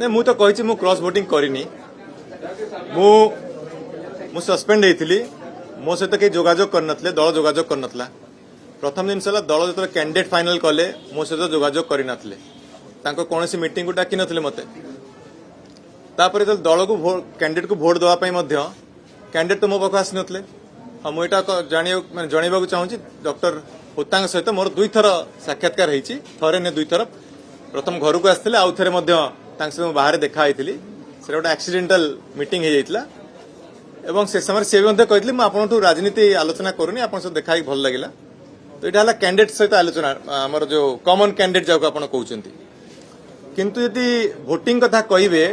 मु तो कही मु क्रॉस वोटिंग करनी मु सस्पेंड होती मो सहित कई जोगाजोग करनथले दल जोगाजोग करनथला प्रथम जिनस दल जो कैंडिडेट फाइनल कले मो सहित जोगाजोग करनथले तांको कोनोसी मीटिंग को डाकी नथले मते तापर जो दल को कैंडिडेट को वोट देवाई कैंडिडेट तो मो पाख आसी नथले हाँ मुझा जनवाक चाहूँगी डॉक्टर होतांग सहित मोर दुई थर साक्षात्कार होती थरे ने दुई थर प्रथम घर को आसते आउ थे बाहर देखाई से गोटे एक्सीडेंटल मीटिंग हो जाता एवं से समय सी भी कहती मुझे आपंठू राजनीति आलोचना करूनी आप देखा भल लगे तो यहाँ है कैंडिडेट सहित आलोचना आमर जो कॉमन कैंडिडेट जहाँ आप कहते किंतु यदि भोटिंग कथा कहे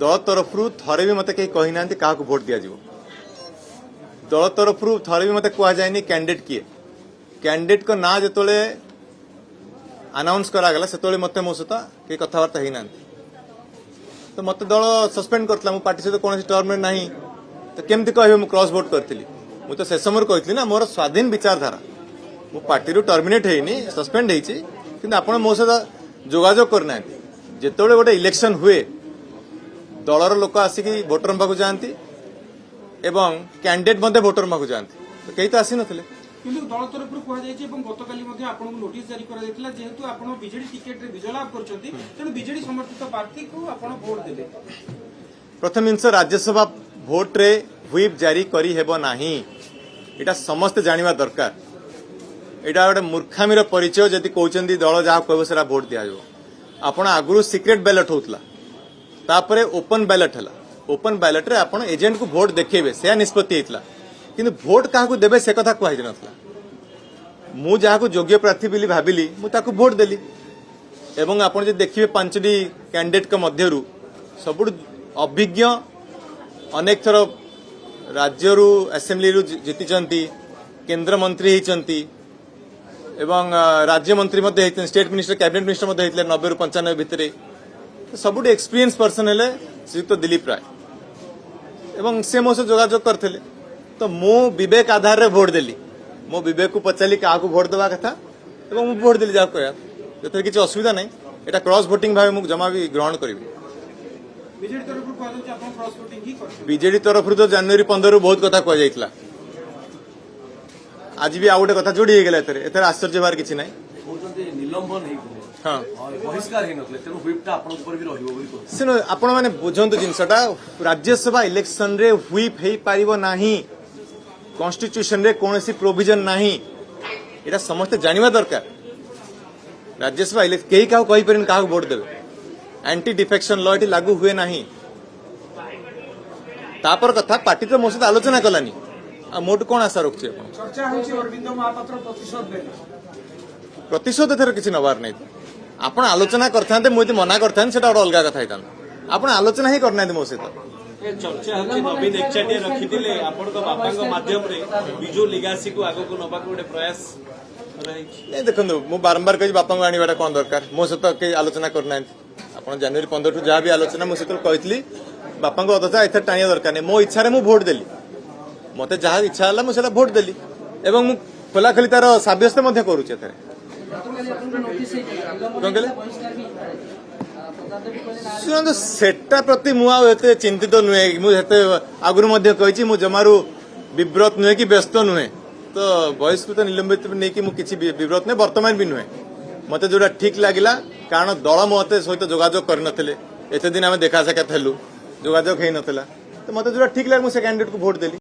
दल तरफ थे भी मत कहीं कही ना क्या भोट दिज्व दल तरफ थे भी मत कहुए कैंडिडेट किए कैंडिडेट को ना जो अनाउंस करागला से मत मो सहित कई कथबार्ता होना तो मत दल सस्पेंड करता मो पार्टी सहित कौन टर्म ना तो केमती कहे मुझे क्रॉस वोट करी मुझे से समय कही ना मोर स्वाधीन विचारधारा मो पार्टी टर्मिनेट होनी सस्पेंड होती कि आप मो सहित जोगाजोग करना जिते गोटे इलेक्शन हुए दलर लोक आसिक भोटर पाक जाती एवं कैंडिडेट मध्य भोटर पाक जाती तो कई तो आसी नथिले किंतु दल तरफ गतकाली आपको नोटिस जारी करा जेहेतु आप बीजेडी टिकेट रे विजय लाभ करछंती तेणु बीजेडी समर्थित प्रार्थी को आप वोट देबे प्रथम जिनस राज्यसभा भोट रे व्हिप जारी करी हेबो नाही एटा समस्त जानिबा दरकार एटा गोटे मूर्खामीर परिचय जदि कहउचंदी दल जहा कहबो सेरा भोट दिया जो आपण आगुरु सीक्रेट बैलेट होतला तापरे ओपन बैलेट हला ओपन बैलेट रे आपण एजेंट को भोट देखेबे से निष्पत्ति हेतला किंतु भोट क्या देवे से कथा कहुई ना मु जहाँ योग्य प्रार्थी बोली भाविली मुझे भोट देली एवं आप देखिए 5टी कैंडिडेट मध्य सब अभिज्ञ अनेक थर राज्य असेंबली जीति केंद्र मंत्री होती एवं राज्य मंत्री स्टेट मिनिस्टर कैबिनेट मिनिस्टर 90 ରୁ 95 भितर सब एक्सपीरियंस पर्सन है श्रीयुक्त दिलीप राय एवं से मो से जोगाजोग करते तो मु विवेक आधार रे वोट देली मो विवेक को पचारि क्या वोट देवा कथा एवं मु वोट देली जा कहते किसी असुविधा नहीं एटा क्रॉस वोटिंग भाव मुझे जमा भी ग्रहण करी बीजेडी तरफ तो जनवरी 15 बहुत कथा कह आज भी आउ गोटे कथा जोड़ी एथर आश्चर्य बार किसी ना हाँ आपण मैंने बुझंतु जिनसटा राज्यसभा इलेक्शन रे व्हिप हो पारिबो नाही कॉन्स्टिट्यूशन रे कौन सी प्रोविजन नाही एटा समस्त जानिबा दरकार राज्यसभा इलेक्शन कई क्या कही पारे क्या वोट देवे एंटी डिफेक्शन लॉ ये लागू हुए नाही तापर कथा पार्टी तो मो सहित आलोचना कलानी मोटू कौन आशा रखुचे प्रतिशोध एथर किसी नबार नहीं आपण आलोचना करते मुझे मना करते से अलग कथा होता आप आलोचना ही करना मो सहित चर्चा नवीन एकचाटिया रखी बापा माध्यम विजु लिगासी को आग को नवा गोटे प्रयास नहीं देखो मु बारंबार कही बापा को आने कौन दरकार मो सहित कई आलोचना करना आप जनवरी 15 जहाँ भी आलोचना मुझे कही बापा को अदथा एथर टाणिया दरकार नहीं मो इच्छा मु भोट देली मत जहाँ इच्छा है मुझे भोट देली एवं मु खोलाखोली तार सब्यस्त करुचे शुणु सेटा प्रति मुझे चिंतित नुहे मुझे आगुरी कही जमारू विव्रत नुहे कि व्यस्त नुहे तो बहिष्कृत निलंबित नहीं कि विव्रत नहीं बर्तमान भी नुहे मत जोटा ठीक लगिला कारण दल मत सहित जोगाजोग करनथिले एते दिन आम देखा साक्षात हेलु जोगाजोग हो नाला तो मत जोटा ठीक लगे मुझे कैंडिडेट को भोट देली।